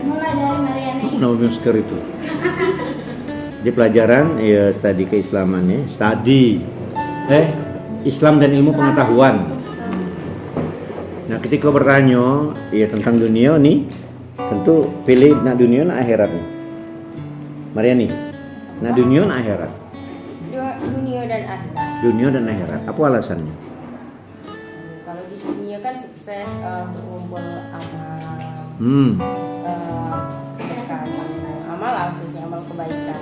Mulai dari Mariani. Nabi masker itu. Di pelajaran ya studi keislaman ya, studi Islam dan ilmu pengetahuan. Nah, ketika bertanya ya tentang dunia nih, tentu pilih nak dunia nak akhirat nih. Mariani, nak dunia nak akhirat. Dunia dan akhirat. Dunia dan akhirat. Apa alasannya? Kalau di dunia kan sukses mengumpul amal, sedekah, amal lah khususnya amal kebaikan.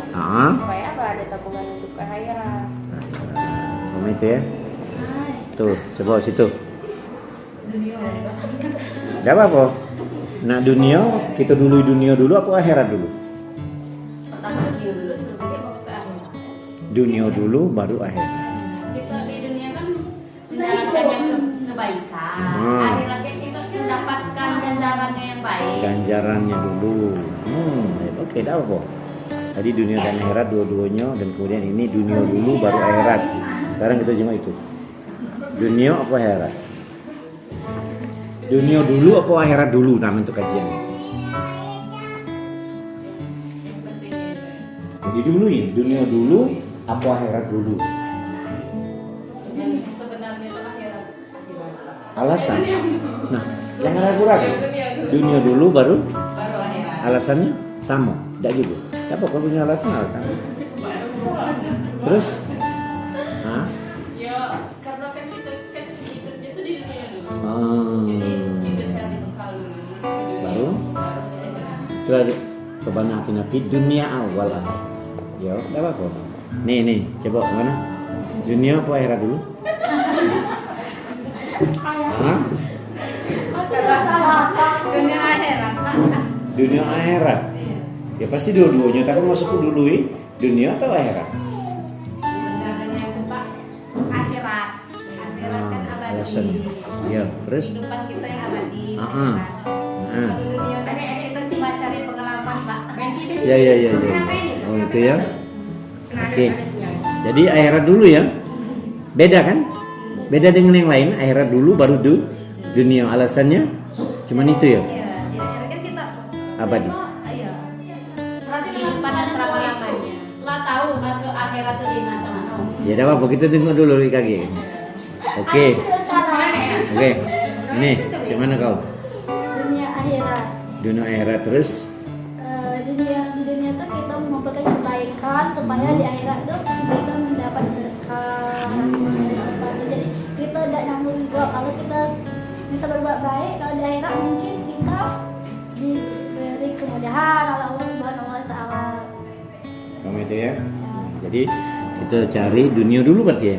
Supaya apa? Ada tabungan untuk akhirat. Kamu itu ya? Tuh, sebelah situ. Gak apa-apa. Nah dunia, kita dulu dunia dulu apa akhirat dulu? Pertama dunia dulu, sebelumnya mau ke akhirat. Dunia dulu baru akhirat. Kita di dunia kan menjalankan yang kebaikan. Akhiratnya kita mendapatkan ganjarannya yang baik. Ganjarannya dulu. Oke, dah apa? Tadi dunia dan akhirat dua-duanya, dan kemudian ini dunia dulu baru akhirat. Sekarang kita cuma itu. Dunia apa akhirat? Dunia dulu apa akhirat dulu nama untuk kajian. Jadi dulu ya, dunia dulu apa akhirat dulu. Sebenarnya itu akhirat. Alasan. Nah, jangan ragu-ragu. Dunia dulu baru akhirat. alasannya sama, tidak juga. Siapa kalau punya alasan? Terus? Hah? Ya, karena kan kita hidupnya itu di dunia dulu. Jadi kita cari bekal dulu. Baru? Coba kebanyakan nabi dunia awal lah. Ya, tidak apa-apa. Nih, coba mana? Dunia apa akhirat dulu? Hah? Dunia akhirat. Dunia akhirat. Ya pasti dua-duanya, tapi masuk dulu dunia atau akhirat? Sebenarnya itu Pak, akhirat. Akhirat kan abadi. Alasan. Ya, terus? Kehidupan kita yang abadi. Nah. Kalau dunia tadi kita cuma cari pengalaman Pak. Ya. Oh itu ya. Oke. Jadi akhirat dulu ya. Beda kan? Beda dengan yang lain. Akhirat dulu baru dunia. Alasannya cuman itu ya. Iya, di akhirat kan kita Abadi. Iya. Berarti kehidupan dan selama-lamanya. Lah tahu masuk akhirat itu di macam-macam. Ya dah apa kita tengok dulu IKG. Oke. Ini gimana kau? Dunia akhirat. Dunia akhirat terus. Di dunia tuh kita mengumpulkan kebaikan supaya di akhirat tuh kita mendapat berkah. Jadi kita tidak nanggung juga kalau kita bisa berbuat baik, kalau di akhirat mungkin kita diberi kemudahan oleh Allah Subhanahu wa taala. Kamu itu ya. Jadi kita cari dunia dulu berarti ya.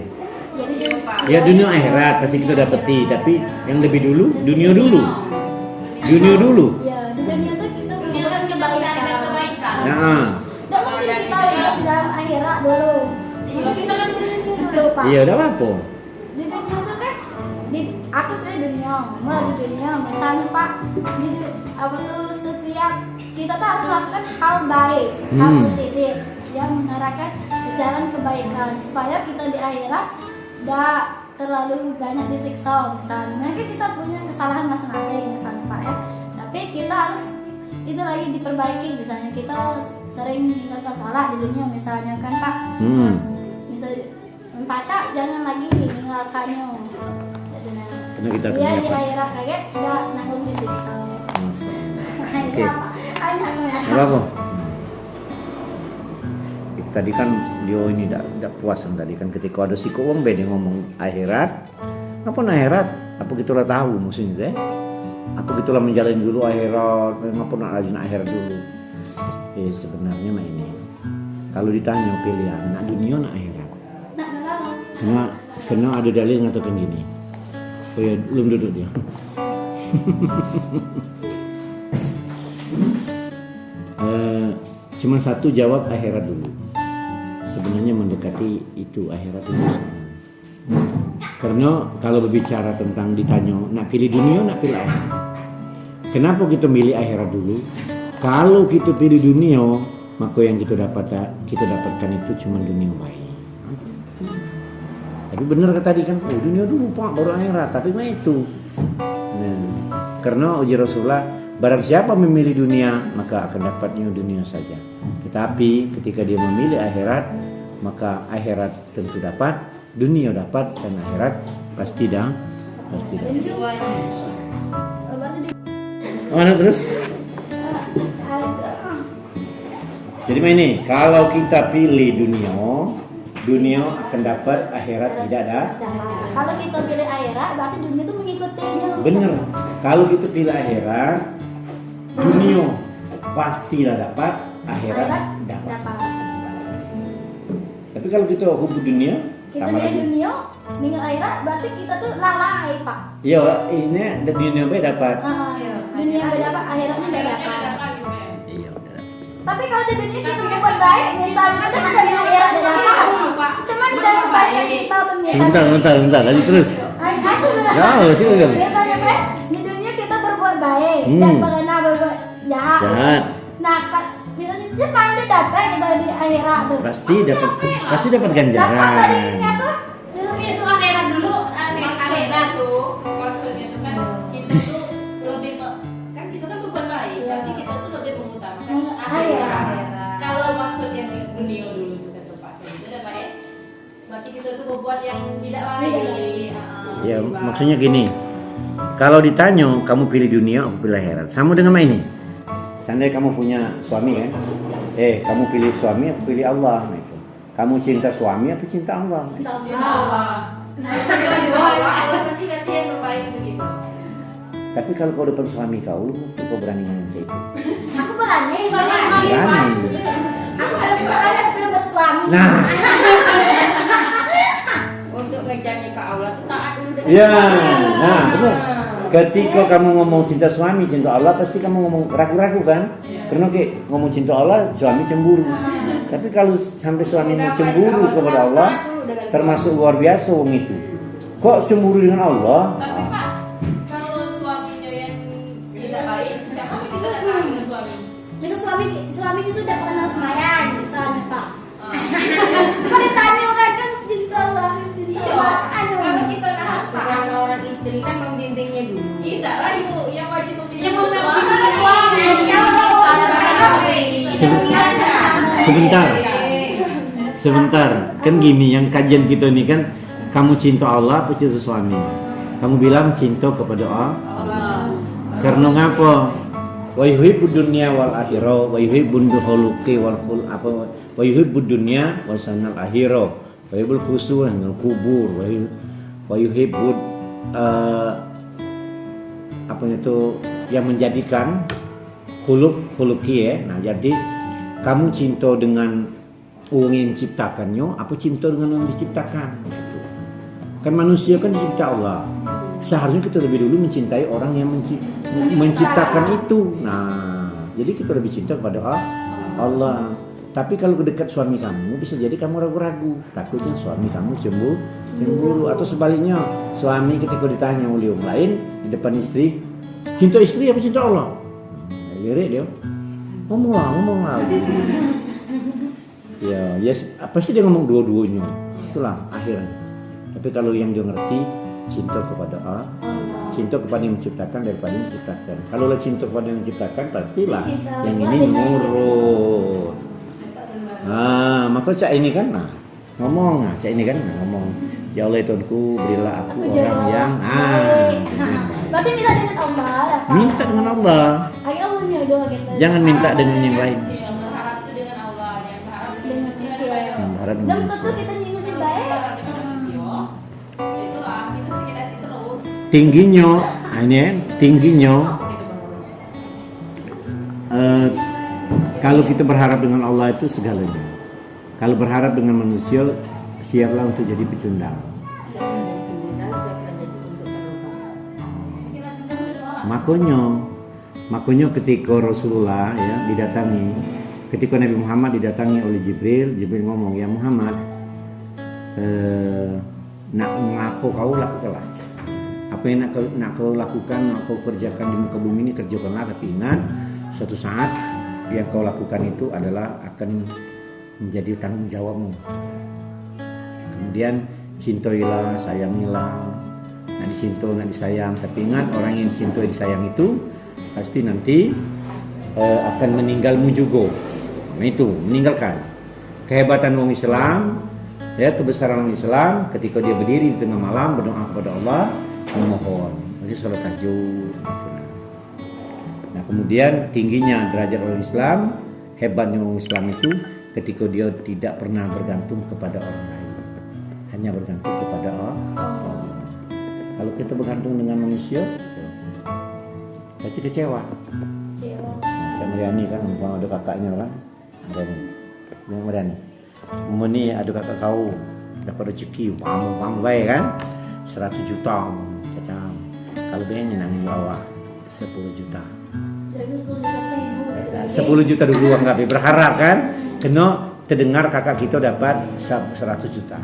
Jadi Ya dunia akhirat pasti kita dapeti, tapi yang lebih dulu dunia dulu. Dunia dulu. ya di dunia tuh kita mengumpulkan kebaikan. Nah, Tidak mungkin kita hidup dalam akhirat dulu. Kita kan di dunia dulu Pak. iya udah apa? Di dunia tuh kan aku dari dunia, mulai di dunia misalnya Pak di apa tuh setiap kita tuh harus melakukan hal baik, hal positif yang mengarahkan ke jalan kebaikan supaya kita di akhirat tidak terlalu banyak disiksa misalnya. Mungkin kita punya kesalahan masing-masing misalnya Pak ya, tapi kita harus itu lagi diperbaiki misalnya kita sering meninggalkan salah di dunia misalnya kan Pak. Nah, misalnya pacar jangan lagi meninggalkannya. Karena kita Dia di punya akhirat kaget nggak nanggung disiksa. Oke. Apa? Tadi kan dia ini tidak puas kan tadi kan ketika ada si wong beda ngomong akhirat. Apa akhirat? Apa gitulah tahu maksudnya teh? Apa gitulah menjalani dulu akhirat? Ngapa nak lagi akhirat dulu? Sebenarnya mah ini. Kalau ditanya pilihan nak dunia nak akhirat. Karena ada dalil yang mengatakan gini. Oh ya, belum duduk dia. Cuma satu jawab akhirat dulu. Sebenarnya mendekati itu akhirat itu. Karena kalau berbicara tentang ditanya nak pilih dunia nak pilih akhirat. Kenapa kita milih akhirat dulu? Kalau kita pilih dunia, maka yang kita dapatkan itu cuma dunia baik. Tapi benar kata tadi kan, dunia dulu Pak baru akhirat. Tapi mah itu. Nah, karena uji Rasulullah Barang siapa memilih dunia, maka akan dapatnya dunia saja. Tetapi ketika dia memilih akhirat, maka akhirat tentu dapat, dunia dapat, dan akhirat pasti dapat. Mana terus? Jadi ini, kalau kita pilih dunia akan dapat, akhirat tidak ada. Kalau kita pilih akhirat, berarti dunia itu mengikutinya. Bener. Kalau kita pilih akhirat, dunia pastilah dapat, akhirat dapat. Tapi kalau kita hubung dunia, Kita sama pilih lagi. dunia, dengan akhirat, berarti kita tuh lalai, Pak. Iya, ini dunia be dapat. Dunia beda dapat, akhiratnya beda dapat. Iya, udah dapat. Tapi kalau di dunia kita berbuat baik, misalnya ada di akhirat ada dapat. Cuman dari kebaikan kita Sebentar, lagi terus. Sih udah. Misalnya Bre, di dunia kita berbuat baik Hmm. dan pernah berbuat jahat. Jahat. Nah, misalnya cuman dia dapat kita di akhirat tuh. Pasti dapat Dapat dari ganjaran. dunia tuh. Itu akhirat dulu, akhirat tuh maksudnya itu kan kita tuh lebih kan kita kan berbuat baik, berarti kita tuh lebih mengutamakan akhirat. Kalau maksudnya di dunia dulu itu kan tepatnya itu ada baik, berarti kita tuh berbuat yang tidak baik. Ya, maksudnya gini. Kalau ditanya kamu pilih dunia, aku pilih akhirat. Sama dengan ini. Seandainya kamu punya suami kan? Kamu pilih suami, aku pilih Allah. Nah, itu. Kamu cinta suami, aku cinta Allah. Pasti kasih yang terbaik begitu. Tapi kalau kau depan suami kau berani ngomong itu. Aku berani, soalnya Berani. aku belum bersuami. Nah, Untuk ngejarnya ke Allah tuh taat dulu dengan ya, suami. nah benar. Ketika kamu ngomong cinta suami, cinta Allah, pasti kamu ngomong ragu-ragu kan? Karena ngomong cinta Allah, suami cemburu. Tapi kalau sampai suami mau cemburu kepada Allah, termasuk luar biasa wong itu. Kok cemburu dengan Allah? Tapi Pak, kalau suaminya yang tidak baik, siapa kita datang ke suami? Bisa suami itu udah pernah semayang, misalnya Pak. Kalau ditanya mereka cinta suami Iya, kalau kita harus Tugas seorang istri kan membimbingnya dulu. tidak lah yuk, yang wajib memilih Yang suami. Sebentar. Kan gini, yang kajian kita ini kan, kamu cinta Allah apa cinta suami? Kamu bilang cinta kepada Allah. Karena ngapa? Wa yuhibbud dunya wal akhirah, wa yuhibbun dukhuluqi wal khul apa? Wa yuhibbud dunya wa sanal akhirah, wa yuhibbul khusuh wal kubur, wa yuhibbud apa itu yang menjadikan khuluqi ya. Nah, jadi kamu cinta dengan orang yang ciptakannya, apa cinta dengan orang yang diciptakan? Kan manusia kan dicipta Allah. Seharusnya kita lebih dulu mencintai orang yang menciptakan itu. Nah, jadi kita lebih cinta kepada Allah. Tapi kalau dekat suami kamu, bisa jadi kamu ragu-ragu. Takutnya suami kamu cemburu. Atau sebaliknya, suami ketika ditanya oleh orang lain di depan istri, cinta istri apa cinta Allah? Lirik dia. Ngomong lah. Ya, pasti dia ngomong dua-duanya. Itulah akhirnya. Tapi kalau yang dia ngerti, cinta kepada Allah, cinta kepada yang menciptakan daripada yang menciptakan. Kalau cinta kepada yang menciptakan, pastilah yang ini nurut. Nah, maka cak ini kan, ngomong, cak ini kan ngomong. Ya Allah Tuhanku, berilah aku orang yang Berarti minta dengan Allah lah, Pak. minta dengan Allah. Ayo Allah doa kita. Jangan minta dengan yang lain. Iya, berharap itu dengan Allah, yang berharap Dengan manusia. Harap Dan tentu kita nyinggung baik. berharap dengan manusia. Itulah kita sakit hati terus. Tingginya, kalau kita berharap dengan Allah itu segalanya. Kalau berharap dengan manusia, siaplah untuk jadi pecundang. Siapa menjadi pimpinan, siapa menjadi untuk terluka. Makanya ketika Rasulullah ya didatangi, ketika Nabi Muhammad didatangi oleh Jibril ngomong, ya Muhammad, nak ngaku kau lakukanlah. Apa yang nak kau lakukan, nak kau kerjakan di muka bumi ini, kerjakanlah. Tapi ingat, suatu saat yang kau lakukan itu adalah akan menjadi tanggung jawabmu. Kemudian cintailah, sayangilah. Nak dicinta, nak disayang. Tapi ingat, orang yang dicinta, disayang itu pasti nanti akan meninggalmu juga. Nah itu meninggalkan kehebatan orang Islam, ya kebesaran orang Islam ketika dia berdiri di tengah malam berdoa kepada Allah memohon, jadi salat tahajud. Nah kemudian tingginya derajat orang Islam, hebatnya orang Islam itu ketika dia tidak pernah bergantung kepada orang lain, hanya bergantung kepada Allah. Kalau kita bergantung dengan manusia, pasti kecewa. Kayak Mariani kan, umpama ada kakaknya kan, Mariani. Ini ada kakak kau dapat rezeki, pam baik kan, 100 juta macam. Kalau dia nyenangin bawah 10 juta. Jadi 10 juta 1.000. 10 juta dulu anggap ya, berharap kan, kena terdengar kakak kita dapat 100 juta.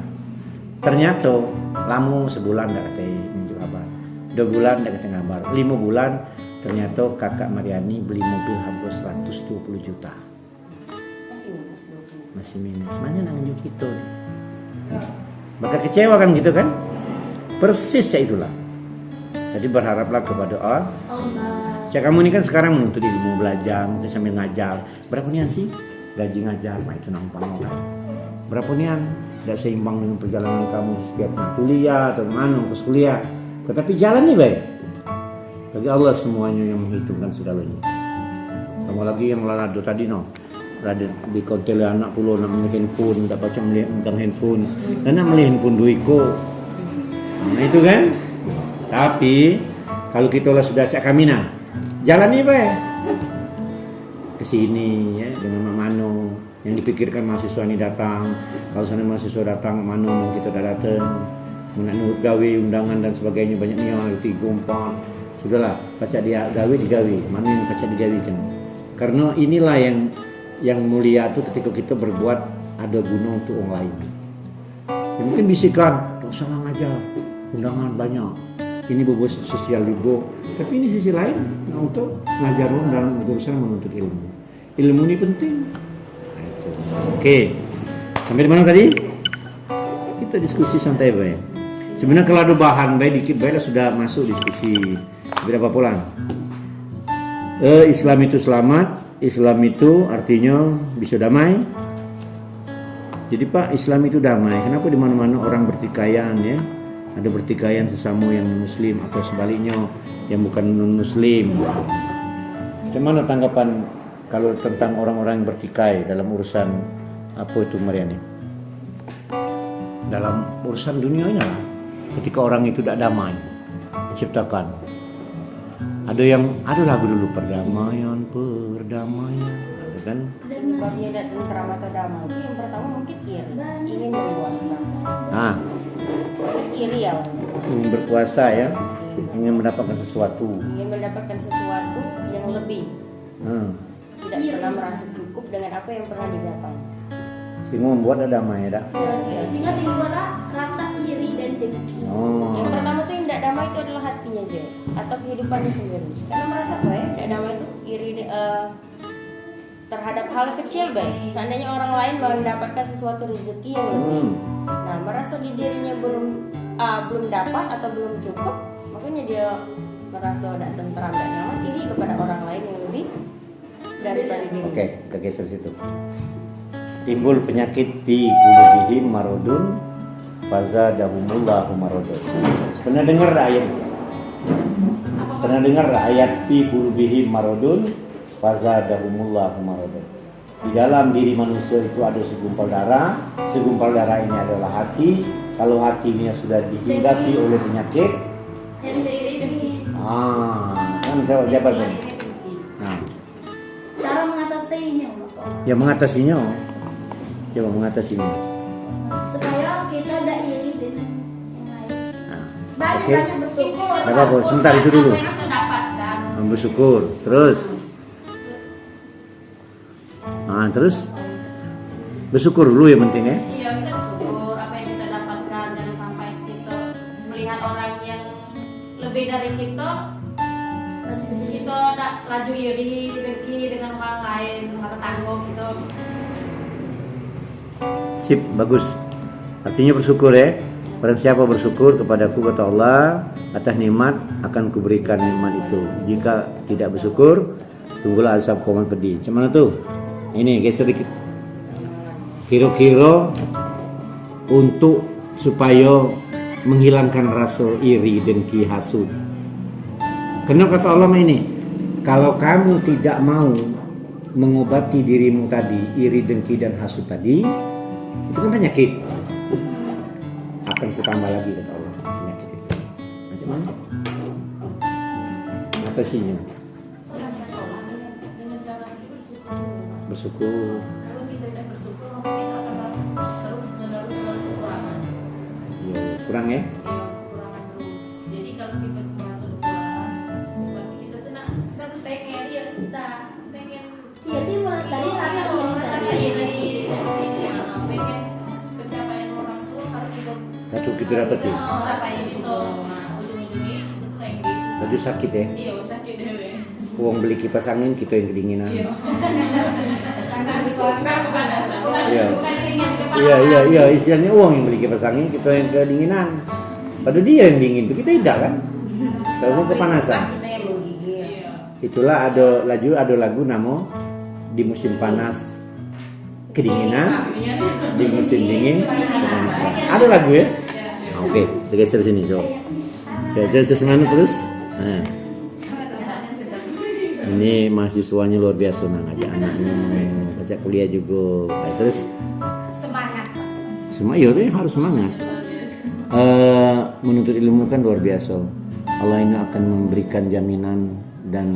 Ternyata lamu sebulan dah kata minjuk kabar, 2 bulan dah kata ngabar, 5 bulan ternyata kakak Mariani beli mobil harga 120 juta. Masih minus. Mana nak nunjuk kita? Maka kecewa kan gitu kan? Persis ya itulah. Jadi berharaplah kepada Allah. Cak kamu ini kan sekarang menuntut ilmu, belajar, sambil ngajar. Berapa nian sih gaji ngajar? Nah itu nampang kan. Berapa nian? Tidak seimbang dengan perjalanan kamu setiap kuliah atau mana ke kuliah. Tetapi jalan nih baik. Bagi Allah semuanya yang menghitungkan segalanya. Kamu lagi yang lalado tadi no. Ada di kontel anak pulau nak beli handphone, tak baca beli tentang handphone, dan nak beli handphone duiko. Nah itu kan. Tapi kalau kita lah sudah cak kamina, jalan ni baik. Kesini ya dengan Mano yang dipikirkan mahasiswa ini datang. Kalau sana mahasiswa datang, Mano kita dah datang. Nak nurut gawe undangan dan sebagainya banyak ni orang 3, 4. Sudahlah, baca dia gawe digawe, mana yang baca digawekan. Karena inilah yang mulia itu ketika kita berbuat ada guna untuk orang lain. Ya, mungkin bisikan, tak salah ngajar, undangan banyak. Ini bobot sosial juga. Tapi ini sisi lain untuk ngajar orang dalam urusan menuntut ilmu. Ilmu ini penting. Nah, itu. Oke, sampai di mana tadi? Kita diskusi santai baik. Sebenarnya kalau ada bahan baik dikit baiklah sudah masuk diskusi. Berapa bulan? Islam itu selamat. Islam itu artinya bisa damai. Jadi Pak, Islam itu damai. Kenapa di mana-mana orang bertikaian ya? Ada bertikaian sesama yang muslim atau sebaliknya yang bukan non muslim. Bagaimana tanggapan kalau tentang orang-orang yang bertikai dalam urusan apa itu Mariani? Dalam urusan dunianya lah. Ketika orang itu tidak damai, diciptakan. Ada lagu dulu perdamaian, ada kan? Kalau dia tidak tentram atau damai, itu yang pertama mungkin iri, ingin berkuasa. Ah, Iri ya, ingin berkuasa ya, ingin mendapatkan sesuatu. ingin mendapatkan sesuatu yang lebih. Tidak pernah merasa cukup dengan apa yang pernah didapat. Sehingga membuat ada damai ya, Sehingga timbullah rasa iri dan dengki. Oh. Yang pertama tuh yang tidak damai itu adalah hatinya dia atau kehidupannya sendiri. Karena merasa baik, tidak damai itu iri terhadap hal kecil baik. Seandainya orang lain mendapatkan sesuatu rezeki yang lebih, nah merasa di dirinya belum dapat atau belum cukup, makanya dia merasa tidak tentram, tidak nyaman, iri kepada orang lain yang lebih daripada dirinya. Oke, kita geser situ. Timbul penyakit fi qulubihim maradun fazadahumullahu maradun. Pernah dengar ayat? Pernah dengar ayat fi qulubihim maradun fazadahumullahu maradun. Di dalam diri manusia itu ada segumpal darah. Segumpal darah ini adalah hati. Kalau hatinya sudah dihinggapi oleh penyakit, kan saya jabat nih. Nah, Cara mengatasinya, yang mengatasinya, coba mengatasinya. supaya kita tidak iri dengan yang lain. Nah, Banyak-banyak bersyukur. Nggak apa-apa, sebentar itu dulu. Apa yang aku dapatkan? Bersyukur, terus bersyukur dulu yang penting ya. Iya, kita bersyukur apa yang kita dapatkan. Jangan sampai kita melihat orang yang lebih dari kita laju iri, dengki dengan orang lain, dengan tetangga gitu. Sip, bagus. Artinya bersyukur ya. Barang siapa bersyukur kepadaku, kata Allah, atas nikmat akan kuberikan nikmat itu. Jika tidak bersyukur, tunggulah azab yang pedih. Cuman tuh, ini geser sedikit. Kira-kira untuk supaya menghilangkan rasa iri, dengki, hasud. Karena kata Allah ini, kalau kamu tidak mau mengobati dirimu tadi, iri, dengki, dan hasud tadi, itu kan penyakit. Akan kutambah lagi, kata Allah, penyakit itu. Macam mana? Atasinya dengan cara kita bersyukur. bersyukur. Kalau kita tidak bersyukur, mungkin akan terus menerus kekurangan. Ya, kurang ya? Ya, kekurangan terus. Jadi kalau kita merasa kekurangan, berarti kita tuh pengen ya kita pengen Iya, itu mulai dari rasa iri tadi. pengen pencapaian orang tuh harus juga Satu kita dapat sih. capai bisa. Nah, ujung-ujungnya itu tuh yang Yesus. Baju sakit ya. Iya, sakit deh. Uang beli kipas angin, kita yang kedinginan. Iya. Bukan Iya. ringan Iya, istilahnya uang yang beli kipas angin, kita yang kedinginan. Padahal dia yang dingin tuh, kita tidak kan? Tahu kepanasan. Kita yang menggigil. Iya. Itulah ada lagu nama di musim panas kedinginan, di musim dingin kepanasan. Ada lagu ya? Nah, oke, kita geser sini coba. Saya sesemana terus. Nah. Ini mahasiswanya luar biasa, nah, ngajak anaknya, ngajak kuliah juga. Nah, terus Semangat. ya harus semangat. Menuntut ilmu kan luar biasa. Allah ini akan memberikan jaminan dan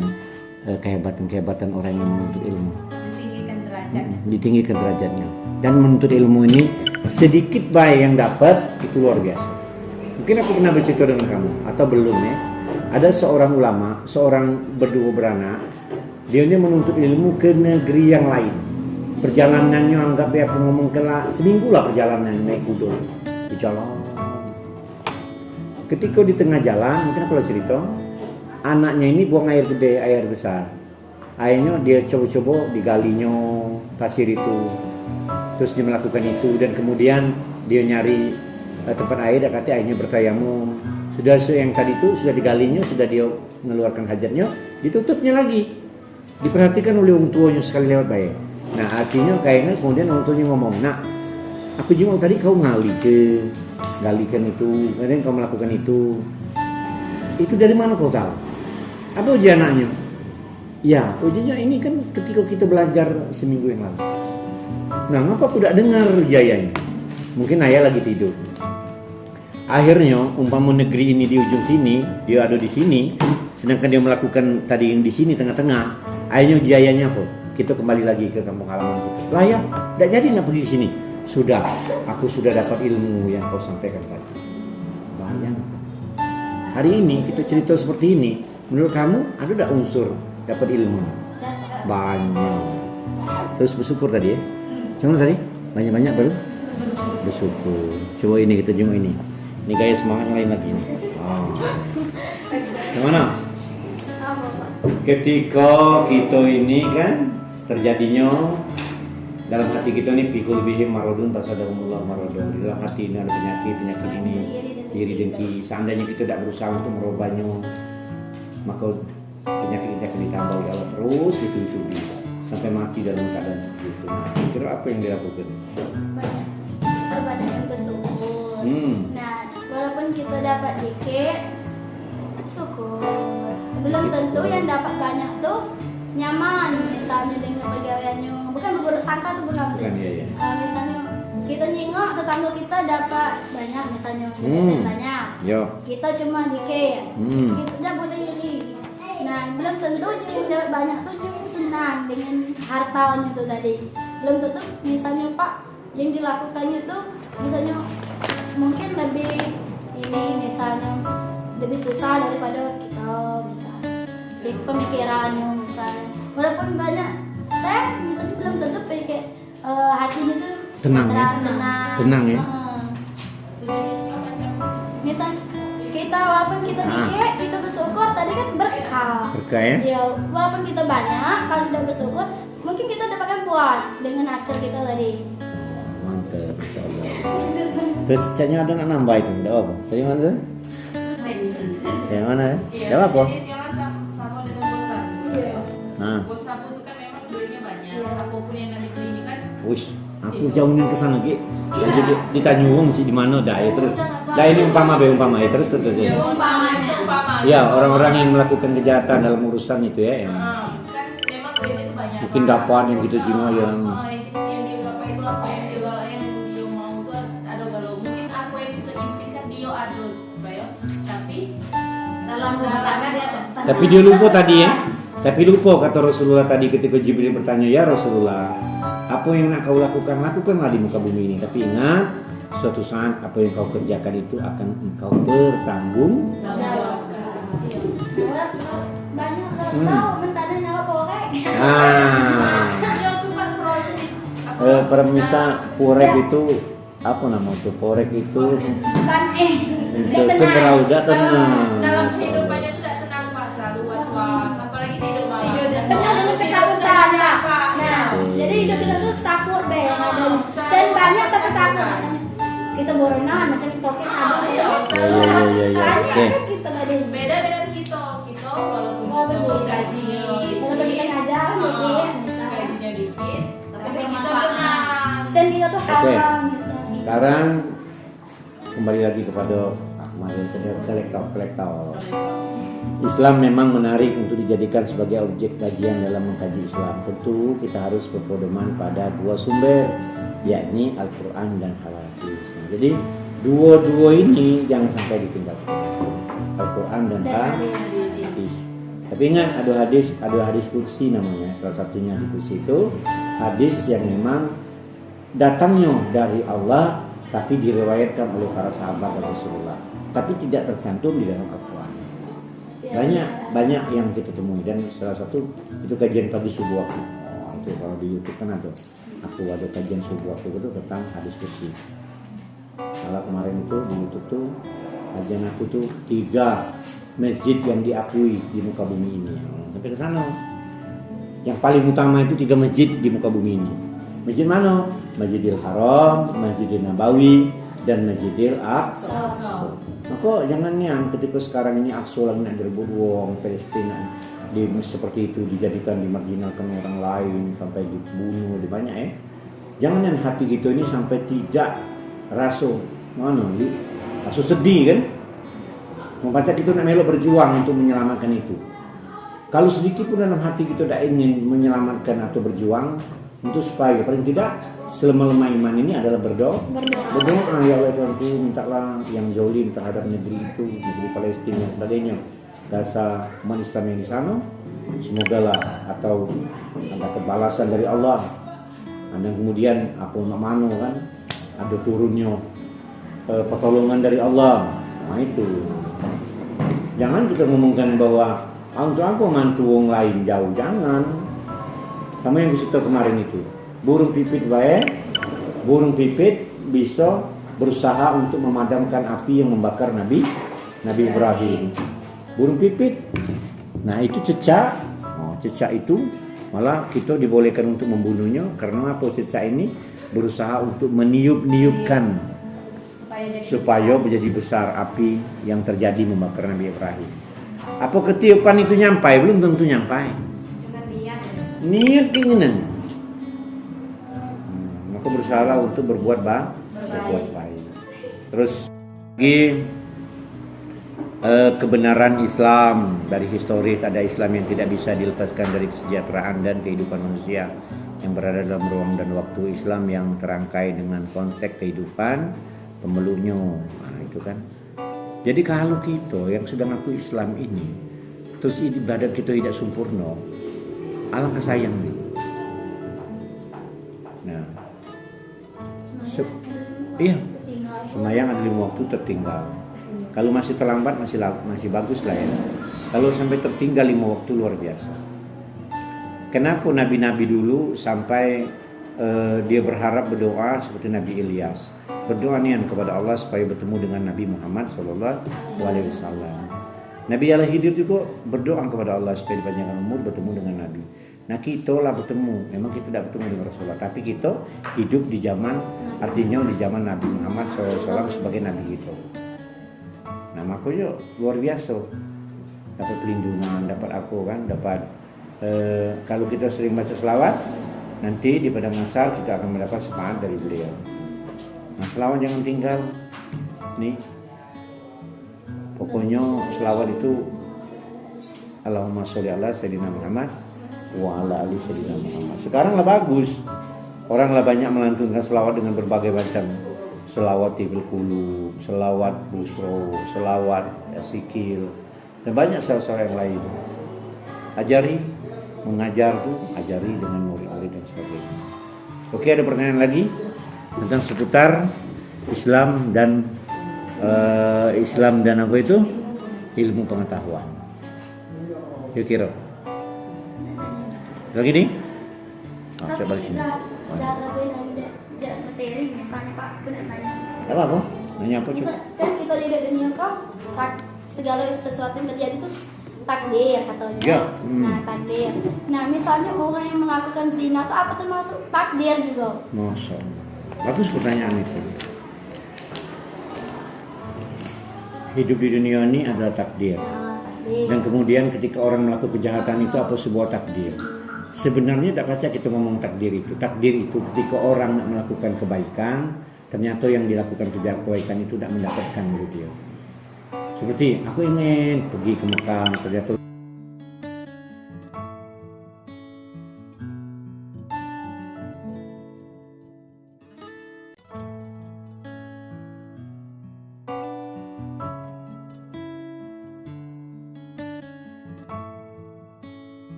kehebatan-kehebatan orang yang menuntut ilmu. Tinggikan derajat. Ditinggikan derajatnya. Dan menuntut ilmu ini sedikit baik yang dapat itu luar biasa. Mungkin aku pernah bercerita dengan kamu atau belum ya. Ada seorang ulama, seorang berdua beranak, dia ini menuntut ilmu ke negeri yang lain. Perjalanannya anggap ya aku ngomong kelak seminggu lah perjalanan naik kuda di jalan. Ketika di tengah jalan, mungkin aku cerita, anaknya ini buang air gede, air besar. Akhirnya dia coba-coba digalinya pasir itu. Terus dia melakukan itu dan kemudian dia nyari tempat air dan katanya akhirnya bertayamum. Sudah yang tadi itu sudah digalinya, sudah dia mengeluarkan hajatnya, ditutupnya lagi. Diperhatikan oleh orang tuanya sekali lewat baik. Nah artinya kayaknya kemudian orang tuanya ngomong, nak, aku jenguk tadi kau galikan itu, kemudian kau melakukan itu. Itu dari mana kau tahu? Apa ujian anaknya? Ya, ujiannya ini kan ketika kita belajar seminggu yang lalu. Nah, ngapa aku tidak dengar jayanya? Mungkin ayah lagi tidur. Akhirnya umpama negeri ini di ujung sini, dia ada di sini, sedangkan dia melakukan tadi yang di sini tengah-tengah. Akhirnya jayanya apa? Kita kembali lagi ke kampung halaman kita. Lah ya, tidak jadi nak pergi di sini. Sudah, aku sudah dapat ilmu yang kau sampaikan tadi. Bayang. Hari ini kita cerita seperti ini. Menurut kamu ada tidak unsur dapat ilmu? Banyak. Terus bersyukur tadi ya. Cuma tadi banyak-banyak baru bersyukur. Coba ini kita jenguk ini. Ini gaya semangat lain lagi nih. Oh. Gimana? Ketika kita ini kan terjadinya dalam hati kita ini pikul bihim marodun tasadarumullah marodun. Di dalam hati ini ada penyakit ini, iri dengki. Seandainya kita tidak berusaha untuk merubahnya, maka penyakit akan ditambah oleh Allah terus ditutupi sampai mati dalam keadaan seperti itu. Nah, kira apa yang dilakukan? Banyak yang bersyukur. Nah, walaupun kita dapat dikit, syukur. Belum tentu yang dapat banyak tuh nyaman, misalnya dengan pegawaiannya. Bukan berprasangka tuh bukan maksudnya. Iya. Misalnya kita nyingok tetangga kita dapat banyak, misalnya dosen banyak. Yo. Kita cuma dikit. Kita tidak boleh iri. Nah, belum tentu yang dapat banyak tuh cuma senang dengan hartanya itu tadi. Belum tentu misalnya Pak yang dilakukannya tuh misalnya mungkin lebih ini misalnya lebih susah daripada kita misalnya di pemikirannya misalnya walaupun banyak saya misalnya belum tentu pikir hatinya tuh Tenang ya? Tenang ya? Misalnya kita walaupun kita dikit kita bersyukur tadi kan berkah ya? Ya walaupun kita banyak kalau udah bersyukur mungkin kita dapatkan puas dengan hasil kita tadi. Mantap. Cakep, Masya Allah. Terus caknya ada nggak nambah itu? Ada apa? Dari mana tuh? Yang mana ya? Iya, Ada apa? jadi jangan sama dengan bos sapu. Iya. Nah, Bos sapu itu kan memang duitnya banyak. Iya. Apapun yang dari beli ini kan. wish, aku jauhin ke sana Ki. Jadi di Tanjung sih di mana dah ya terus. Dah ini umpama ya terus. Ya, umpama. Ya, orang-orang yang melakukan kejahatan dalam urusan itu ya yang Kan memang duitnya itu banyak. mungkin dapat yang gitu cuma yang Yang dia dapat itu apa yang dia mau itu ada kalau mungkin apa yang kita impikan dia ada supaya tapi dalam dia tapi dia lupa tadi ya. Tapi lupa kata Rasulullah tadi ketika Jibril bertanya, "Ya Rasulullah, apa yang nak kau lakukan? Lakukanlah di muka bumi ini. Tapi ingat, suatu saat apa yang kau kerjakan itu akan engkau bertanggung." Banyak tahu mentada nyawa porek. Ah, dia tuh pas selalu di pemirsa porek itu apa nama itu? Porek itu Kan untuk seberauda tenang. dalam kehidupannya itu tidak tenang Pak, selalu was-was apalagi hidup malam. penuh dengan ketakutan Pak. Nah, jadi hidup kita tuh takut deh yang ada. Dan banyak tapi takut misalnya kita boronan, misalnya kita oke sabun. Iya. Banyak Oke. kan kita nggak ada. Beda dengan kita walaupun kita gaji Walaupun kita ngajar, mungkin misalnya. gajinya dikit tapi kita tenang. Dan kita tuh haram misalnya. Sekarang kembali lagi kepada kemarin kolektor. Islam memang menarik untuk dijadikan sebagai objek kajian dalam mengkaji Islam. Tentu kita harus berpedoman pada dua sumber, yakni Al-Quran dan Hadis. Nah, jadi dua-dua ini jangan sampai ditinggalkan. Al-Quran dan Hadis. Tapi ingat ada hadis kursi namanya. Salah satunya di kursi itu hadis yang memang datangnya dari Allah tapi diriwayatkan oleh para sahabat Rasulullah, tapi tidak tercantum di dalam Al-Quran. Banyak yang kita temui dan salah satu itu kajian pagi subuh aku. Itu kalau di YouTube kan ada. Aku ada kajian subuh aku itu tentang hadis kursi. Kalau kemarin itu di YouTube tuh kajian aku tuh 3 masjid yang diakui di muka bumi ini. Sampai ke sana. Yang paling utama itu 3 masjid di muka bumi ini. Masjid mana? Masjidil Haram, Masjidil Nabawi, dan Masjidil Aqsa. Maka jangan yang ketika sekarang ini Aqsa lagi nak direbut wong Palestina seperti itu dijadikan dimarginalkan orang lain sampai dibunuh di banyak ya. Jangan yang hati kita ini sampai tidak rasa sedih kan? Membaca kita nak melok berjuang untuk menyelamatkan itu. Kalau sedikit pun dalam hati kita tidak ingin menyelamatkan atau berjuang untuk supaya paling tidak selama-lama iman ini adalah berdoa ya Allah Tuhanku, mintalah yang zalim terhadap negeri itu, negeri Palestina dan sebagainya, Gaza, umat Islam yang di sana, semoga lah atau ada kebalasan dari Allah. Dan kemudian apa mano kan ada turunnya pertolongan dari Allah. Nah itu jangan kita ngomongkan bahwa untuk aku mantu wong lain jauh, jangan. Sama yang kita kemarin itu burung pipit bisa berusaha untuk memadamkan api yang membakar Nabi Ibrahim. Burung pipit, nah itu cecak. Cecak itu malah kita dibolehkan untuk membunuhnya karena apa? Cecak ini berusaha untuk meniup-niupkan supaya menjadi besar api yang terjadi membakar Nabi Ibrahim. Apa ketiupan itu nyampai? Belum tentu nyampai. Niat keinginan. Maka berusaha untuk berbuat baik. Terus lagi kebenaran Islam dari historis, ada Islam yang tidak bisa dilepaskan dari kesejahteraan dan kehidupan manusia yang berada dalam ruang dan waktu, Islam yang terangkai dengan konteks kehidupan pemeluknya. Nah, itu kan. Jadi kalau kita yang sudah ngaku Islam ini terus ibadat kita tidak sempurna, alangkah sayangnya. Nah, iya, semayang ada 5 waktu tertinggal. Kalau masih terlambat masih bagus lah ya. Kalau sampai tertinggal 5 waktu luar biasa. Kenapa nabi-nabi dulu sampai dia berharap berdoa seperti Nabi Ilyas, berdoa nian kepada Allah supaya bertemu dengan Nabi Muhammad SAW. Nabi Allah Khidir juga berdoa kepada Allah supaya dipanjangkan umur bertemu dengan Nabi. Nah kita lah bertemu, memang kita tidak bertemu dengan Rasulullah, tapi kita hidup di zaman, artinya di zaman Nabi Muhammad SAW sebagai Nabi kita. Nah makanya luar biasa, dapat pelindungan, dapat aku kan, dapat kalau kita sering baca selawat, nanti di padang mahsyar kita akan mendapat syafaat dari beliau. Nah selawat jangan tinggal, nih. Pokoknya selawat itu Allahumma sholli ala sayyidina Muhammad wa ala ali sayyidina Muhammad. Sekarang lah bagus. Orang lah banyak melantunkan selawat dengan berbagai macam. Selawat Tibil Qulub, selawat Busro, selawat Sikil, dan banyak selawat yang lain. Ajari, mengajar tuh, ajari dengan murid-murid dan sebagainya. Oke, ada pertanyaan lagi tentang seputar Islam dan apa itu? Ilmu pengetahuan. Yuk kira. Lagi nih? Oh, saya balik sini. Udah lebih dari materi, misalnya Pak, aku nak tanya. Apa? Nanya apa? Misal, kan kita di dunia kau, segala sesuatu yang terjadi itu takdir katanya. Ya. Nah takdir. Nah misalnya orang yang melakukan zina itu apa termasuk takdir juga? Masya Allah. Bagus pertanyaan itu. Hidup di dunia ini adalah takdir. Nah, takdir. Dan kemudian ketika orang melakukan kejahatan itu apa sebuah takdir. Sebenarnya tidak baca kita ngomong takdir itu. Takdir itu ketika orang melakukan kebaikan, ternyata yang dilakukan kebaikan itu tidak mendapatkan menurut dia. Seperti aku ingin pergi ke Mekah, ternyata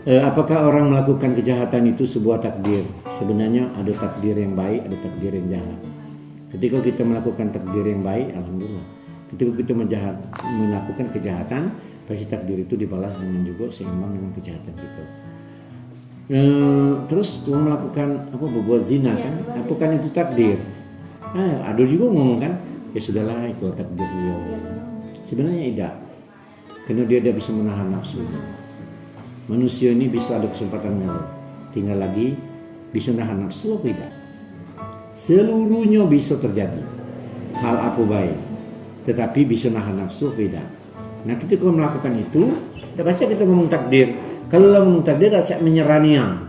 apakah orang melakukan kejahatan itu sebuah takdir? Sebenarnya ada takdir yang baik, ada takdir yang jahat. Ketika kita melakukan takdir yang baik, alhamdulillah. Ketika kita melakukan kejahatan, pasti takdir itu dibalas dengan juga seimbang dengan kejahatan kita. Terus melakukan berbuat zina kan? Apa kan itu takdir? Ada juga ngomong kan, ya sudahlah itu takdir dia. Sebenarnya tidak, karena dia tidak bisa menahan nafsu. Manusia ini bisa ada kesempatan ngeluh, tinggal lagi bisa nahan nafsu atau tidak. Seluruhnya bisa terjadi hal apa baik, tetapi bisa nahan nafsu atau tidak. Nah ketika melakukan itu, tidak baca kita ngomong takdir. Kalau ngomong takdir, rasa menyerahnya.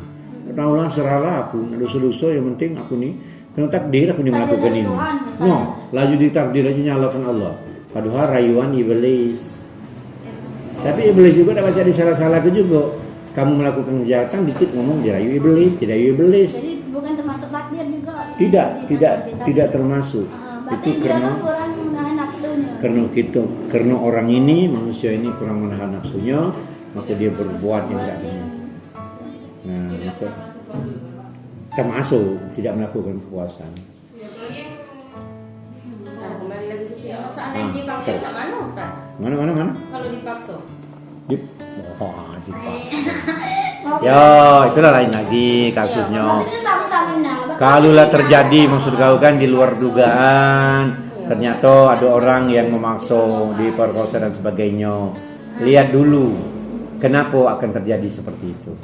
Taulah serahlah aku, ada dosa-dosa yang penting aku nih. Karena takdir aku nih melakukan ini. Laju ditakdir aja nyalakan Allah. Padahal rayuan iblis. Tapi iblis juga tidak baca disalah-salah ke juga. Kamu melakukan kejahatan dikit ngomong dirayu iblis, dirayu iblis. Jadi bukan termasuk takdir juga. Tidak termasuk. Itu karena kurang menahan nafsunya. Karena orang ini manusia ini kurang menahan nafsunya, maka dia berbuat yang tidak benar. Nah, maka termasuk tidak melakukan kepuasan. Nah, kembali lagi ke sini. Seandainya dipaksa macam mana, Ustaz? Mana? Kalau dipaksa? Dipaksa. Ya, itulah lain lagi kasusnya. Maksudnya sama-sama Kalau lah terjadi maksud kau kan di luar dugaan, ternyata ada orang yang memaksa diperkosa dan sebagainya. Lihat dulu kenapa akan terjadi seperti itu.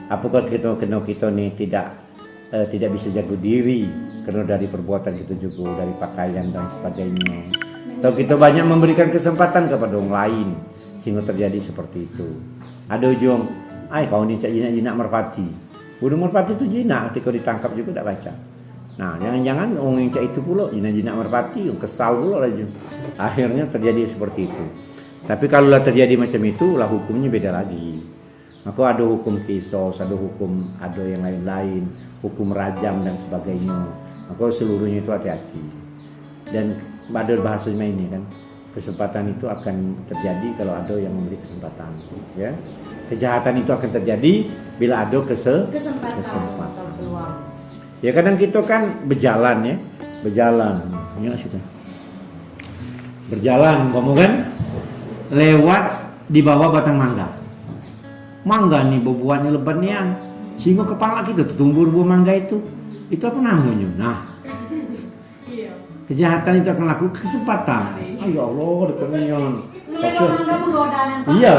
Apakah kita nih tidak bisa jaga diri karena dari perbuatan kita juga, dari pakaian dan sebagainya. Atau kita banyak memberikan kesempatan kepada orang lain sehingga terjadi seperti itu. Ada ujung, kau ni jinak merpati. Udah merpati itu jinak, ketika ditangkap juga tidak baca. Nah, jangan-jangan orang yang cak itu pula jinak merpati, yang kesal pula lagi. Akhirnya terjadi seperti itu. Tapi kalau terjadi macam itu, lah hukumnya beda lagi. Maka ada hukum kisos, ada yang lain-lain, hukum rajam dan sebagainya. Maka seluruhnya itu hati-hati. Dan pada bahasanya ini kan, kesempatan itu akan terjadi kalau ada yang memberi kesempatan, ya. Kejahatan itu akan terjadi bila ada kesempatan. Ya kadang kita kan berjalan, ya situ. Berjalan, kamu kan lewat di bawah batang mangga. Mangga nih buahnya lebatnya, sehingga kepala kita tumbuh buah mangga itu apa namanya? Nah, Kejahatan itu akan laku kesempatan. Ayo Allah dekatnya. Melihat mangga menggoda. Iya,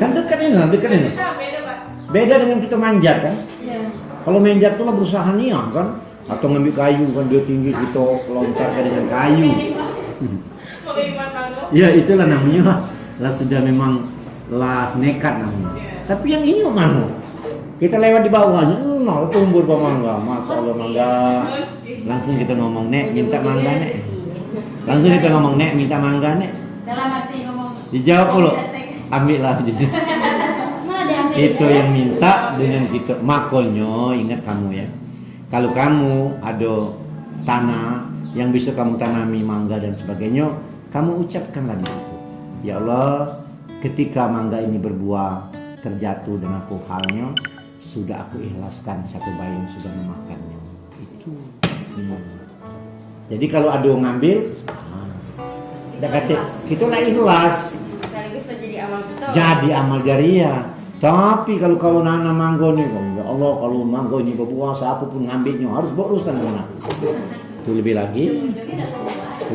kan dekat ini. Beda, Pak. Beda dengan kita manjat kan. Iya. Kalau manjat tuh lah berusaha niat kan, atau ngambil kayu kan dia tinggi kita lontarkan dengan kayu. Melihat mangga. Ya itulah namanya lah sudah memang lah nekat namanya. Tapi yang ini mana? Kita lewat di bawahnya, tumbuh mangga, masya Allah mangga. Langsung kita ngomong nek minta mangga nek. Langsung kita ngomong nek minta mangga nek. Dalam hati ngomong. Dijawab dulu, ambil lah aja. Mana diambil? Itu yang minta dengan kita. Makanya ingat kamu ya, kalau kamu ada tanah yang bisa kamu tanami mangga dan sebagainya, kamu ucapkanlah di situ. Ya Allah, ketika mangga ini berbuah terjatuh dengan halnya, sudah aku ikhlaskan satu bayi yang sudah memakannya. Itu. Jadi kalau ada yang ngambil, kita lah ikhlas. Sekaligus menjadi amal kita. Jadi amal jariah. Tapi kalau kau nanam mangga nih, ya Allah kalau mangga ini berbuah, siapapun ngambilnya harus berurusan dengan aku. Itu lebih lagi.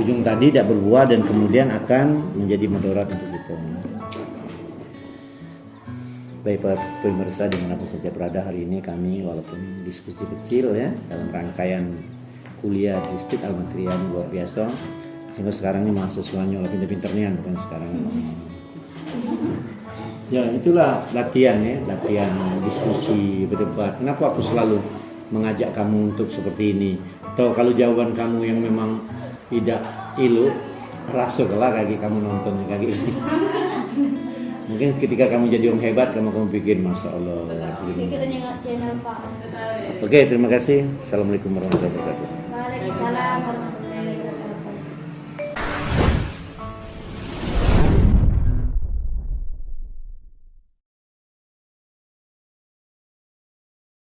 Ujung tadi tidak berbuah dan kemudian akan menjadi mudarat untuk kita. Baik Pak pemirsa dimanapun saja berada, hari ini kami walaupun diskusi kecil ya dalam rangkaian kuliah di Stik Al-Makriyah luar biasa, sehingga sekarang ini mahasiswanya pinter-pinternya bukan sekarang. Ya itulah latihan ya, latihan diskusi berdebat. Kenapa aku selalu mengajak kamu untuk seperti ini? Atau kalau jawaban kamu yang memang tidak ilu, rasuklah kaki kamu nonton kaki ini. Mungkin ketika kamu jadi orang hebat, kamu pikir Masya Allah. Kita nengok channel Pak. Oke, terima kasih. Assalamualaikum warahmatullahi wabarakatuh.